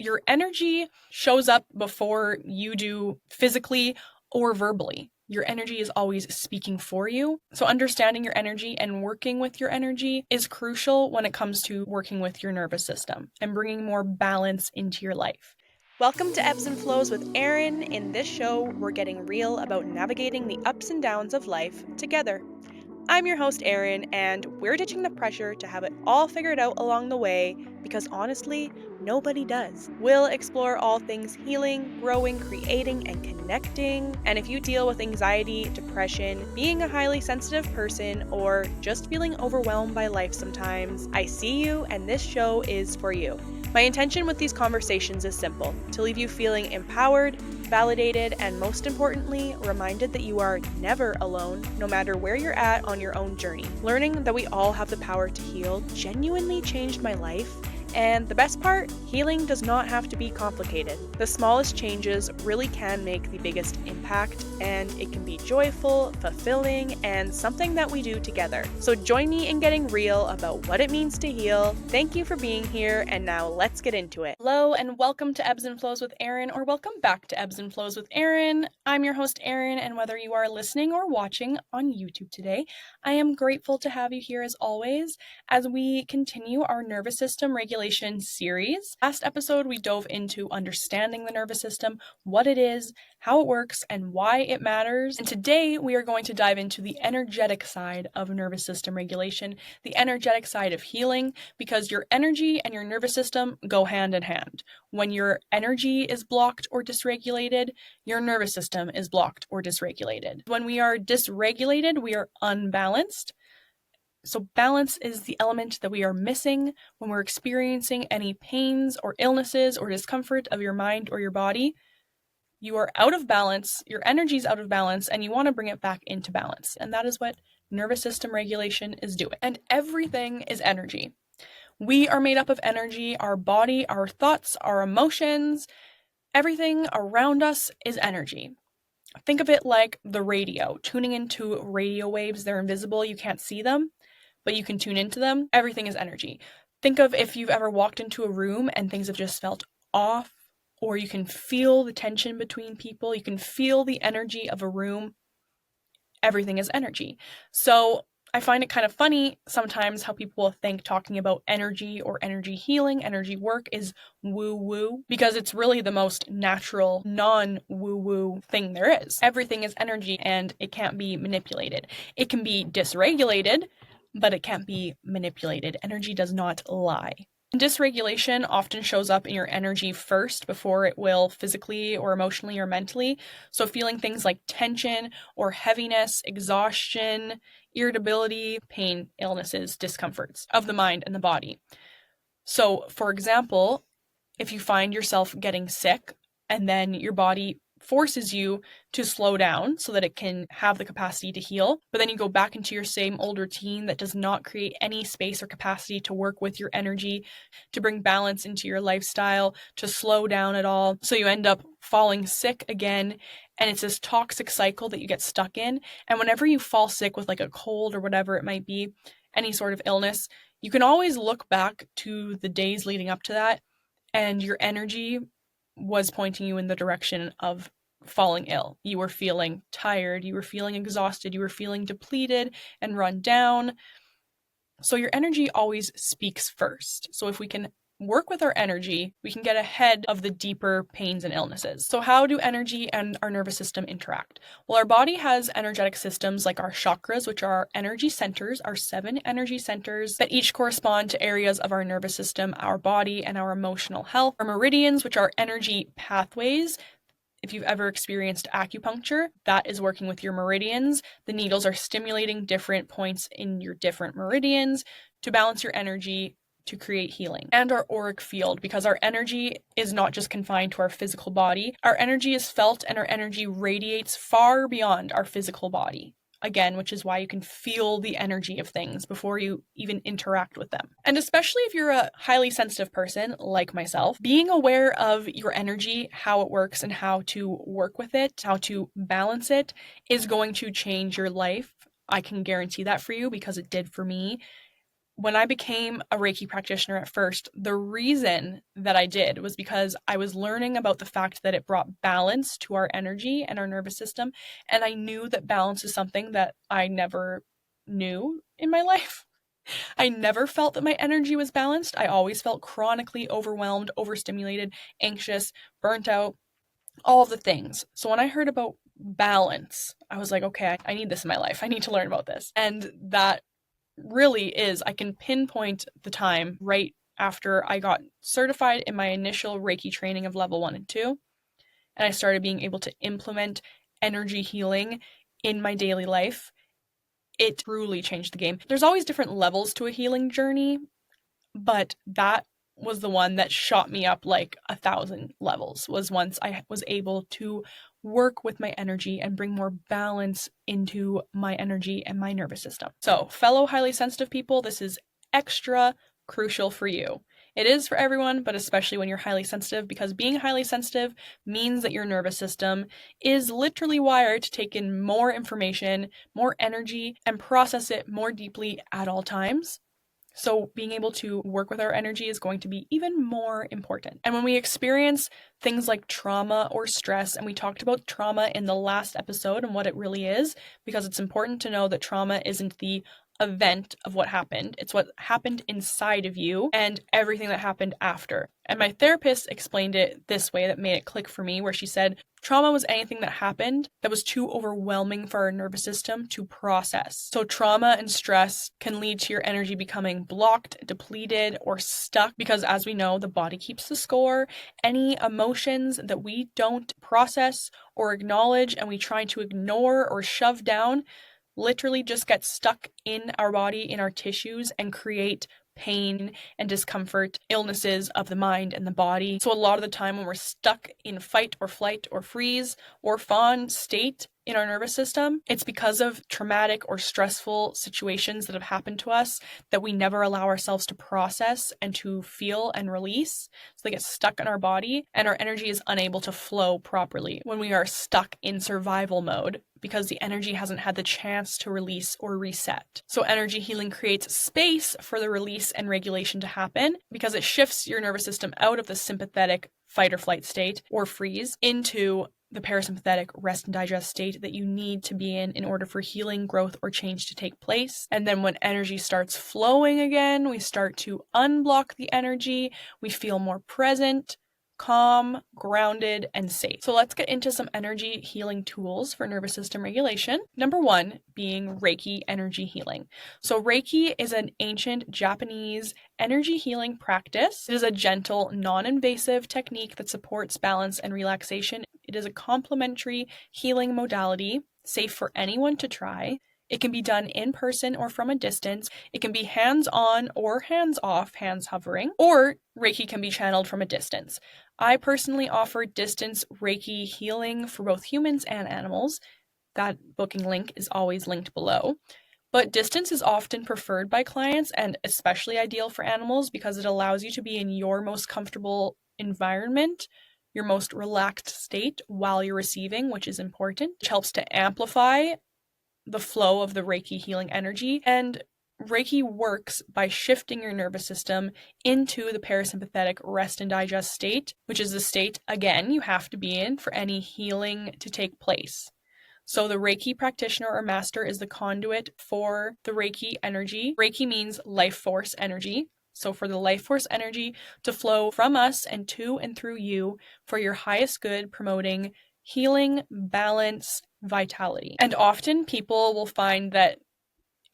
Your energy shows up before you do physically or verbally. Your energy is always speaking for you. So understanding your energy and working with your energy is crucial when it comes to working with your nervous system and bringing more balance into your life. Welcome to Ebbs and Flows with Erin. In this show, we're getting real about navigating the ups and downs of life together. I'm your host, Erin, and we're ditching the pressure to have it all figured out along the way because honestly, nobody does. We'll explore all things healing, growing, creating, and connecting. And if you deal with anxiety, depression, being a highly sensitive person, or just feeling overwhelmed by life sometimes, I see you, and this show is for you. My intention with these conversations is simple: to leave you feeling empowered, validated, and most importantly, reminded that you are never alone, no matter where you're at on your own journey. Learning that we all have the power to heal genuinely changed my life. And the best part, healing does not have to be complicated. The smallest changes really can make the biggest impact, and it can be joyful, fulfilling, and something that we do together. So join me in getting real about what it means to heal. Thank you for being here, and now let's get into it. Hello, and welcome to Ebbs and Flows with Erin, or welcome back to Ebbs and Flows with Erin. I'm your host, Erin, and whether you are listening or watching on YouTube today, I am grateful to have you here as always as we continue our nervous system regulation series. Last episode, we dove into understanding the nervous system, what it is, how it works, and why it matters. And today, we are going to dive into the energetic side of nervous system regulation, the energetic side of healing, because your energy and your nervous system go hand in hand. When your energy is blocked or dysregulated, your nervous system is blocked or dysregulated. When we are dysregulated, we are unbalanced. So balance is the element that we are missing when we're experiencing any pains or illnesses or discomfort of your mind or your body. You are out of balance, your energy is out of balance, and you want to bring it back into balance. And that is what nervous system regulation is doing. And everything is energy. We are made up of energy, our body, our thoughts, our emotions, everything around us is energy. Think of it like the radio, tuning into radio waves. They're invisible, you can't see them, but you can tune into them. Everything is energy. Think of if you've ever walked into a room and things have just felt off, or you can feel the tension between people, you can feel the energy of a room. Everything is energy. So I find it kind of funny sometimes how people think talking about energy or energy healing, energy work is woo-woo, because it's really the most natural, non-woo-woo thing there is. Everything is energy and it can't be manipulated. It can be dysregulated, but it can't be manipulated. Energy does not lie. Dysregulation often shows up in your energy first before it will physically or emotionally or mentally. So feeling things like tension or heaviness, exhaustion, irritability, pain, illnesses, discomforts of the mind and the body. So, for example, if you find yourself getting sick and then your body forces you to slow down so that it can have the capacity to heal, but then you go back into your same old routine that does not create any space or capacity to work with your energy, to bring balance into your lifestyle, to slow down at all. So you end up falling sick again, and it's this toxic cycle that you get stuck in. And whenever you fall sick with like a cold or whatever it might be, any sort of illness, you can always look back to the days leading up to that, and your energy was pointing you in the direction of falling ill. You were feeling tired, you were feeling exhausted, you were feeling depleted and run down. So your energy always speaks first. So if we can work with our energy, we can get ahead of the deeper pains and illnesses. So how do energy and our nervous system interact? Well, our body has energetic systems like our chakras, which are our energy centers, our 7 energy centers that each correspond to areas of our nervous system, our body, and our emotional health. Our meridians, which are energy pathways. If you've ever experienced acupuncture, that is working with your meridians. The needles are stimulating different points in your different meridians to balance your energy to create healing. And our auric field, because our energy is not just confined to our physical body. Our energy is felt and our energy radiates far beyond our physical body. Again, which is why you can feel the energy of things before you even interact with them. And especially if you're a highly sensitive person like myself, being aware of your energy, how it works, and how to work with it, how to balance it, is going to change your life. I can guarantee that for you because it did for me. when I became a Reiki practitioner at first, the reason that I did was because I was learning about the fact that it brought balance to our energy and our nervous system. And I knew that balance is something that I never knew in my life. I never felt that my energy was balanced. I always felt chronically overwhelmed, overstimulated, anxious, burnt out, all the things. So when I heard about balance, I was like, okay, I need this in my life. I need to learn about this. And that really is, I can pinpoint the time right after I got certified in my initial Reiki training of level 1 and 2, and I started being able to implement energy healing in my daily life. It truly changed the game. There's always different levels to a healing journey, but that was the one that shot me up like 1,000 levels, was once I was able to work with my energy and bring more balance into my energy and my nervous system. So, fellow highly sensitive people, this is extra crucial for you. It is for everyone, but especially when you're highly sensitive, because being highly sensitive means that your nervous system is literally wired to take in more information, more energy, and process it more deeply at all times. So being able to work with our energy is going to be even more important. And when we experience things like trauma or stress, and we talked about trauma in the last episode and what it really is, because it's important to know that trauma isn't the event of what happened. It's what happened inside of you and everything that happened after. And my therapist explained it this way that made it click for me, where she said, trauma was anything that happened that was too overwhelming for our nervous system to process. So trauma and stress can lead to your energy becoming blocked, depleted, or stuck, because as we know, the body keeps the score. Any emotions that we don't process or acknowledge and we try to ignore or shove down literally just get stuck in our body, in our tissues, and create pain and discomfort, illnesses of the mind and the body. So a lot of the time when we're stuck in fight or flight or freeze or fawn state in our nervous system, it's because of traumatic or stressful situations that have happened to us that we never allow ourselves to process and to feel and release. So they get stuck in our body and our energy is unable to flow properly when we are stuck in survival mode, because the energy hasn't had the chance to release or reset. So energy healing creates space for the release and regulation to happen, because it shifts your nervous system out of the sympathetic fight or flight state or freeze into the parasympathetic rest and digest state that you need to be in order for healing, growth, or change to take place. And then when energy starts flowing again, we start to unblock the energy, we feel more present, calm, grounded, and safe. So let's get into some energy healing tools for nervous system regulation. Number 1 being Reiki energy healing. So Reiki is an ancient Japanese energy healing practice. It is a gentle, non-invasive technique that supports balance and relaxation. It is a complementary healing modality, safe for anyone to try. It can be done in person or from a distance. It can be hands-on or hands-off, hands hovering, or Reiki can be channeled from a distance. I personally offer distance Reiki healing for both humans and animals. That booking link is always linked below. But distance is often preferred by clients and especially ideal for animals because it allows you to be in your most comfortable environment, your most relaxed state while you're receiving, which is important, which helps to amplify the flow of the Reiki healing energy. And Reiki works by shifting your nervous system into the parasympathetic rest and digest state, which is the state, again, you have to be in for any healing to take place. So the Reiki practitioner or master is the conduit for the Reiki energy. Reiki means life force energy. So for the life force energy to flow from us and to and through you for your highest good, promoting healing, balance, vitality. And often people will find that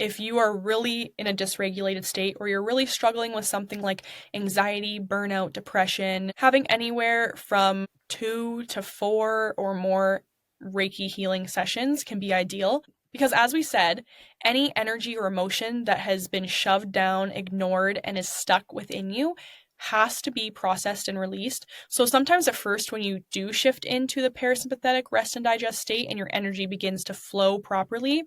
if you are really in a dysregulated state or you're really struggling with something like anxiety, burnout, depression, having anywhere from 2 to 4 or more Reiki healing sessions can be ideal. Because as we said, any energy or emotion that has been shoved down, ignored, and is stuck within you has to be processed and released. So sometimes at first when you do shift into the parasympathetic rest and digest state and your energy begins to flow properly,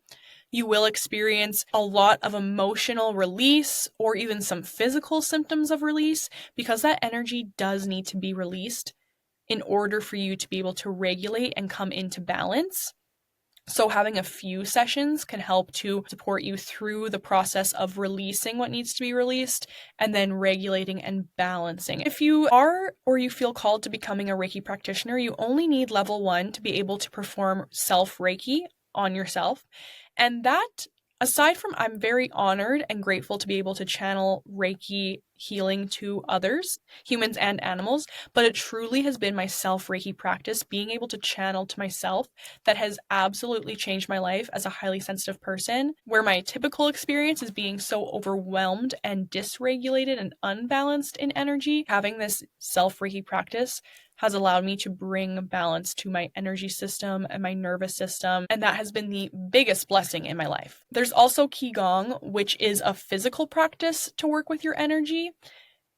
you will experience a lot of emotional release or even some physical symptoms of release, because that energy does need to be released in order for you to be able to regulate and come into balance. So having a few sessions can help to support you through the process of releasing what needs to be released and then regulating and balancing. If you are or you feel called to becoming a Reiki practitioner, you only need level 1 to be able to perform self-Reiki on yourself. And that, aside from, I'm very honored and grateful to be able to channel Reiki healing to others, humans and animals, but it truly has been my self-Reiki practice, being able to channel to myself, that has absolutely changed my life as a highly sensitive person, where my typical experience is being so overwhelmed and dysregulated and unbalanced in energy. Having this self-Reiki practice has allowed me to bring balance to my energy system and my nervous system, and that has been the biggest blessing in my life. There's also Qigong, which is a physical practice to work with your energy.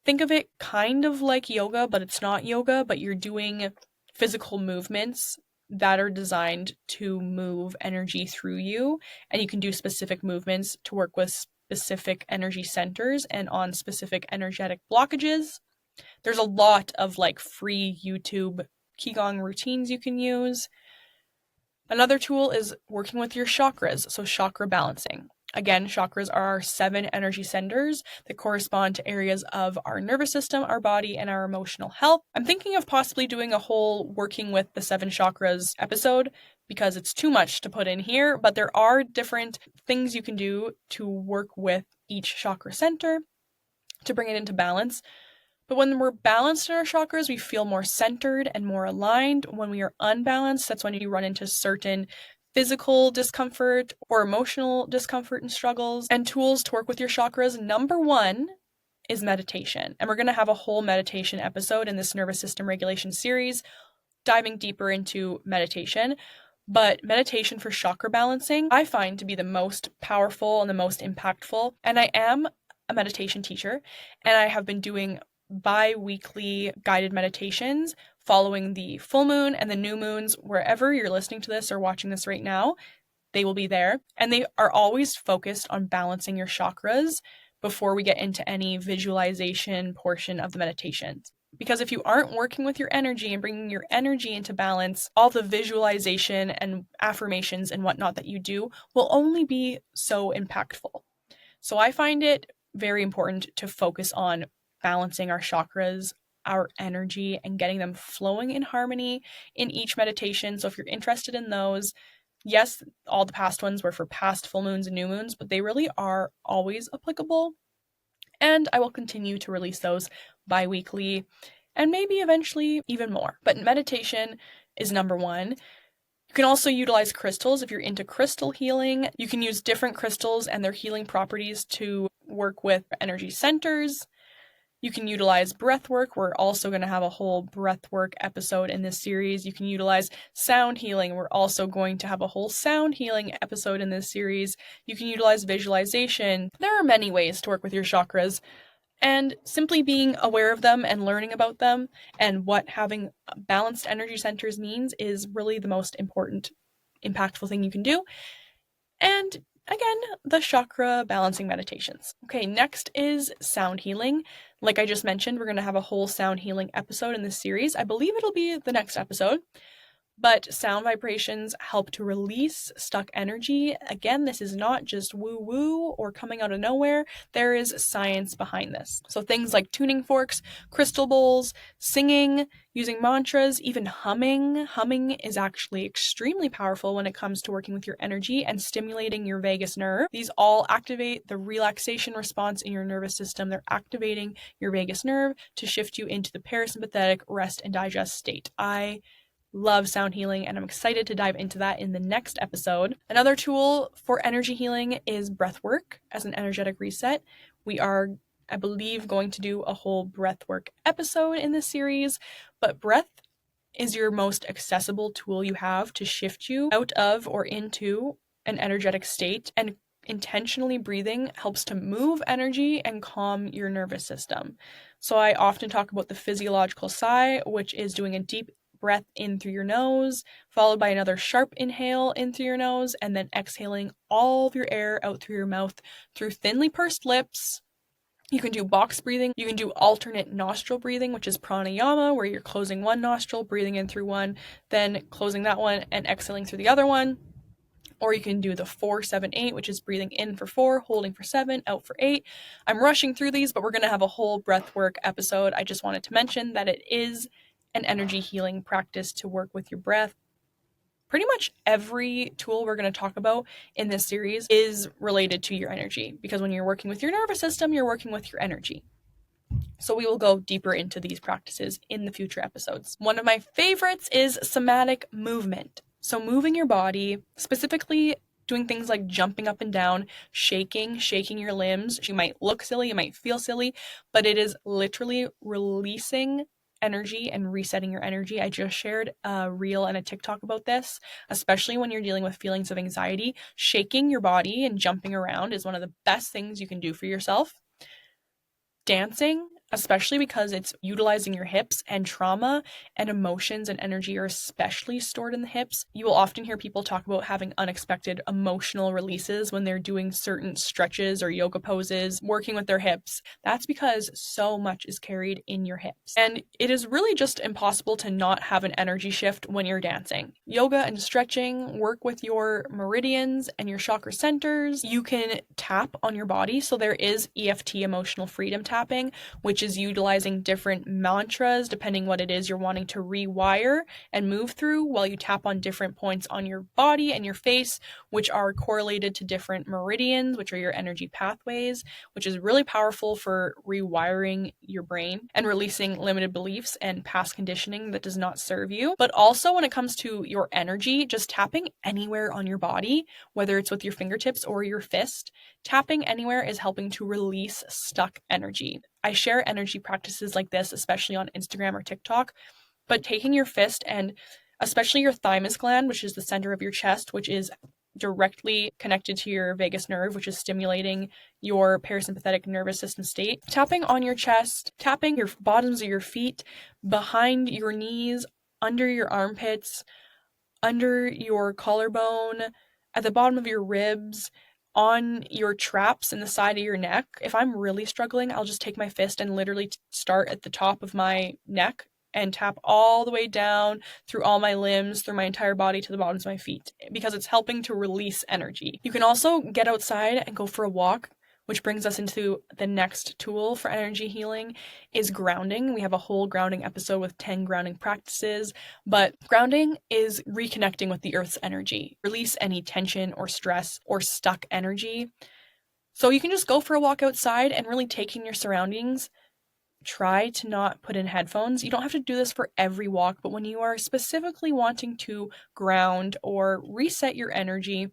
Think of it kind of like yoga, but it's not yoga, but you're doing physical movements that are designed to move energy through you, and you can do specific movements to work with specific energy centers and on specific energetic blockages. There's a lot of free YouTube Qigong routines you can use. Another tool is working with your chakras, so chakra balancing. Again, chakras are our 7 energy centers that correspond to areas of our nervous system, our body, and our emotional health. I'm thinking of possibly doing a whole working with the 7 chakras episode because it's too much to put in here, but there are different things you can do to work with each chakra center to bring it into balance. But when we're balanced in our chakras, we feel more centered and more aligned. When we are unbalanced, that's when you run into certain physical discomfort or emotional discomfort and struggles. And tools to work with your chakras, number 1 is meditation. And we're going to have a whole meditation episode in this nervous system regulation series, diving deeper into meditation. But meditation for chakra balancing, I find to be the most powerful and the most impactful. And I am a meditation teacher, and I have been doing bi-weekly guided meditations following the full moon and the new moons. Wherever you're listening to this or watching this right now, they will be there. And they are always focused on balancing your chakras before we get into any visualization portion of the meditations. Because if you aren't working with your energy and bringing your energy into balance, all the visualization and affirmations and whatnot that you do will only be so impactful. So I find it very important to focus on balancing our chakras, our energy, and getting them flowing in harmony in each meditation. So if you're interested in those, yes, all the past ones were for past full moons and new moons, but they really are always applicable. And I will continue to release those bi-weekly and maybe eventually even more. But meditation is number 1. You can also utilize crystals if you're into crystal healing. You can use different crystals and their healing properties to work with energy centers. You can utilize breathwork. We're also going to have a whole breathwork episode in this series. You can utilize sound healing. We're also going to have a whole sound healing episode in this series. You can utilize visualization. There are many ways to work with your chakras, and simply being aware of them and learning about them and what having balanced energy centers means is really the most important, impactful thing you can do. And again, the chakra balancing meditations. Okay, next is sound healing. Like I just mentioned, we're going to have a whole sound healing episode in this series. I believe it'll be the next episode. But sound vibrations help to release stuck energy. Again, this is not just woo-woo or coming out of nowhere. There is science behind this. So things like tuning forks, crystal bowls, singing, using mantras, even humming. Humming is actually extremely powerful when it comes to working with your energy and stimulating your vagus nerve. These all activate the relaxation response in your nervous system. They're activating your vagus nerve to shift you into the parasympathetic rest and digest state. I love sound healing, and I'm excited to dive into that in the next episode. Another tool for energy healing is breathwork as an energetic reset. We are, I believe, going to do a whole breathwork episode in this series, but breath is your most accessible tool you have to shift you out of or into an energetic state, and intentionally breathing helps to move energy and calm your nervous system. So I often talk about the physiological sigh, which is doing a deep breath in through your nose, followed by another sharp inhale in through your nose, and then exhaling all of your air out through your mouth through thinly pursed lips. You can do box breathing. You can do alternate nostril breathing, which is pranayama, where you're closing one nostril, breathing in through one, then closing that one and exhaling through the other one. or you can do the 4-7-8, which is breathing in for 4, holding for 7, out for 8. I'm rushing through these, but we're going to have a whole breathwork episode. I just wanted to mention that it is an energy healing practice to work with your breath. Pretty much every tool we're going to talk about in this series is related to your energy, because when you're working with your nervous system, you're working with your energy. So we will go deeper into these practices in the future episodes. One of my favorites is somatic movement. So moving your body, specifically doing things like jumping up and down, shaking your limbs. You might look silly, you might feel silly, but it is literally releasing energy and resetting your energy. I just shared a reel and a TikTok about this, especially when you're dealing with feelings of anxiety. Shaking your body and jumping around is one of the best things you can do for yourself. Dancing, especially because it's utilizing your hips, and trauma and emotions and energy are especially stored in the hips. You will often hear people talk about having unexpected emotional releases when they're doing certain stretches or yoga poses, working with their hips. That's because so much is carried in your hips. And it is really just impossible to not have an energy shift when you're dancing. Yoga and stretching work with your meridians and your chakra centers. You can tap on your body. So there is EFT, emotional freedom tapping, which is utilizing different mantras depending what it is you're wanting to rewire and move through, while you tap on different points on your body and your face, which are correlated to different meridians, which are your energy pathways, which is really powerful for rewiring your brain and releasing limited beliefs and past conditioning that does not serve you. But also when it comes to your energy, just tapping anywhere on your body, whether it's with your fingertips or your fist, tapping anywhere is helping to release stuck energy. I share energy practices like this, especially on Instagram or TikTok, but taking your fist and especially your thymus gland, which is the center of your chest, which is directly connected to your vagus nerve, which is stimulating your parasympathetic nervous system state. Tapping on your chest, tapping your bottoms of your feet, behind your knees, under your armpits, under your collarbone, at the bottom of your ribs, on your traps in the side of your neck. If I'm really struggling, I'll just take my fist and literally start at the top of my neck and tap all the way down through all my limbs, through my entire body to the bottoms of my feet, because it's helping to release energy. You can also get outside and go for a walk, which brings us into the next tool for energy healing, is grounding. We have a whole grounding episode with 10 grounding practices, but grounding is reconnecting with the earth's energy. Release any tension or stress or stuck energy. So you can just go for a walk outside and really take in your surroundings. Try to not put in headphones. You don't have to do this for every walk, but when you are specifically wanting to ground or reset your energy,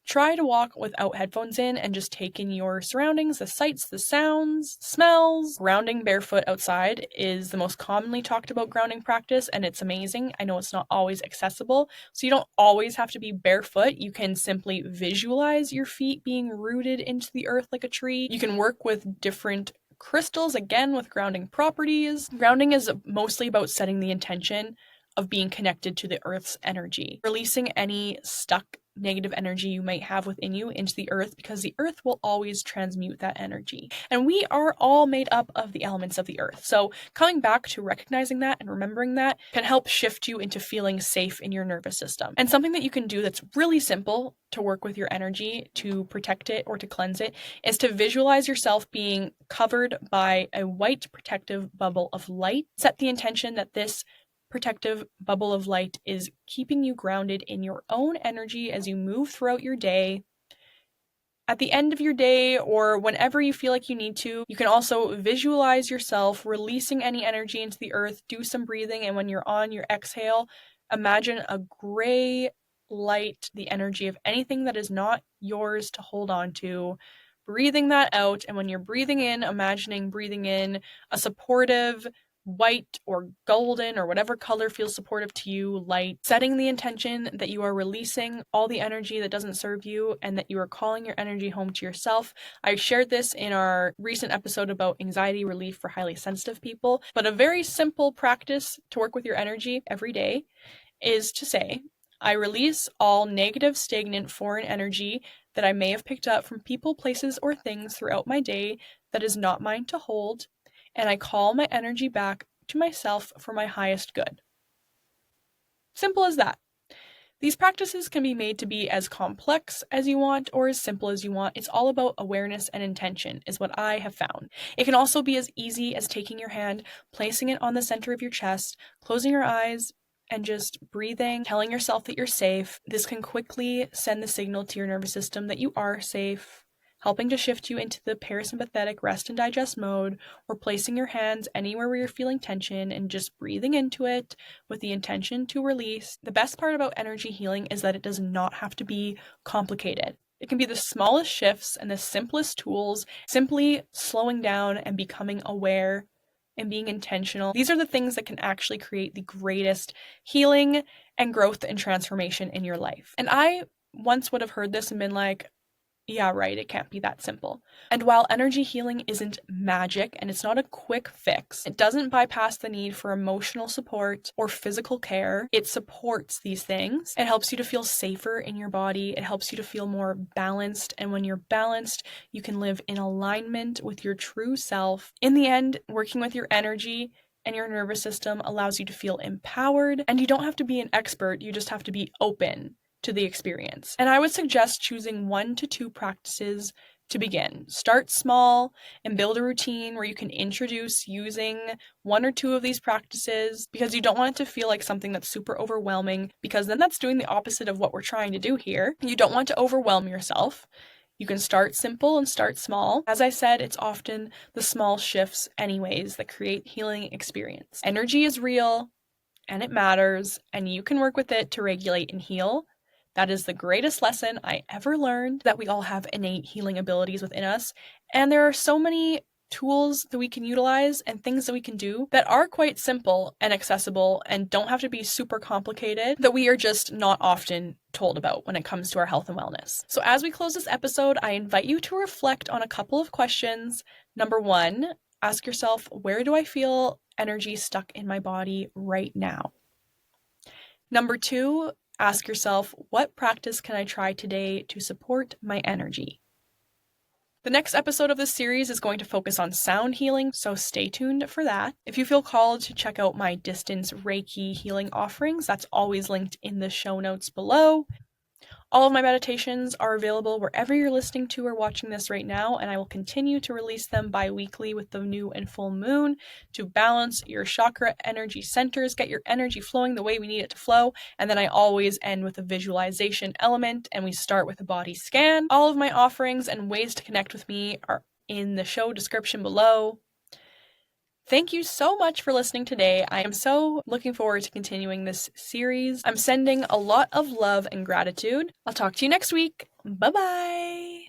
try to walk without headphones in and just take in your surroundings, the sights, the sounds, smells. Grounding barefoot outside is the most commonly talked about grounding practice, and it's amazing. I know it's not always accessible, so you don't always have to be barefoot. You can simply visualize your feet being rooted into the earth like a tree. You can work with different crystals, again, with grounding properties. Grounding is mostly about setting the intention of being connected to the earth's energy, releasing any stuck negative energy you might have within you into the earth, because the earth will always transmute that energy. And we are all made up of the elements of the earth. So coming back to recognizing that and remembering that can help shift you into feeling safe in your nervous system. And something that you can do that's really simple to work with your energy, to protect it or to cleanse it, is to visualize yourself being covered by a white protective bubble of light. Set the intention that this protective bubble of light is keeping you grounded in your own energy as you move throughout your day. At the end of your day, or whenever you feel like you need to, you can also visualize yourself releasing any energy into the earth. Do some breathing, and when you're on your exhale, imagine a gray light, the energy of anything that is not yours to hold on to. Breathing that out, and when you're breathing in, imagining breathing in a supportive, white or golden or whatever color feels supportive to you, light, setting the intention that you are releasing all the energy that doesn't serve you and that you are calling your energy home to yourself. I shared this in our recent episode about anxiety relief for highly sensitive people, but a very simple practice to work with your energy every day is to say, I release all negative, stagnant, foreign energy that I may have picked up from people, places, or things throughout my day that is not mine to hold, and I call my energy back to myself for my highest good. Simple as that. These practices can be made to be as complex as you want or as simple as you want. It's all about awareness and intention, is what I have found. It can also be as easy as taking your hand, placing it on the center of your chest, closing your eyes, and just breathing, telling yourself that you're safe. This can quickly send the signal to your nervous system that you are safe, helping to shift you into the parasympathetic rest and digest mode, or placing your hands anywhere where you're feeling tension and just breathing into it with the intention to release. The best part about energy healing is that it does not have to be complicated. It can be the smallest shifts and the simplest tools, simply slowing down and becoming aware and being intentional. These are the things that can actually create the greatest healing and growth and transformation in your life. And I once would have heard this and been like, yeah, right, it can't be that simple. And while energy healing isn't magic and it's not a quick fix, it doesn't bypass the need for emotional support or physical care. It supports these things. It helps you to feel safer in your body. It helps you to feel more balanced. And when you're balanced, you can live in alignment with your true self. In the end, working with your energy and your nervous system allows you to feel empowered. And you don't have to be an expert, you just have to be open to the experience. And I would suggest choosing 1 to 2 practices to begin. Start small and build a routine where you can introduce using 1 or 2 of these practices, because you don't want it to feel like something that's super overwhelming, because then that's doing the opposite of what we're trying to do here. You don't want to overwhelm yourself. You can start simple and start small. As I said, it's often the small shifts anyways that create healing experience. Energy is real and it matters, and you can work with it to regulate and heal. That is the greatest lesson I ever learned, that we all have innate healing abilities within us. And there are so many tools that we can utilize and things that we can do that are quite simple and accessible and don't have to be super complicated, that we are just not often told about when it comes to our health and wellness. So as we close this episode, I invite you to reflect on a couple of questions. Number 1, ask yourself, where do I feel energy stuck in my body right now? Number 2, ask yourself, what practice can I try today to support my energy? The next episode of this series is going to focus on sound healing, so stay tuned for that. If you feel called to check out my distance Reiki healing offerings, that's always linked in the show notes below. All of my meditations are available wherever you're listening to or watching this right now, and I will continue to release them bi-weekly with the new and full moon to balance your chakra energy centers, get your energy flowing the way we need it to flow. And then I always end with a visualization element, and we start with a body scan. All of my offerings and ways to connect with me are in the show description below. Thank you so much for listening today. I am so looking forward to continuing this series. I'm sending a lot of love and gratitude. I'll talk to you next week. Bye-bye.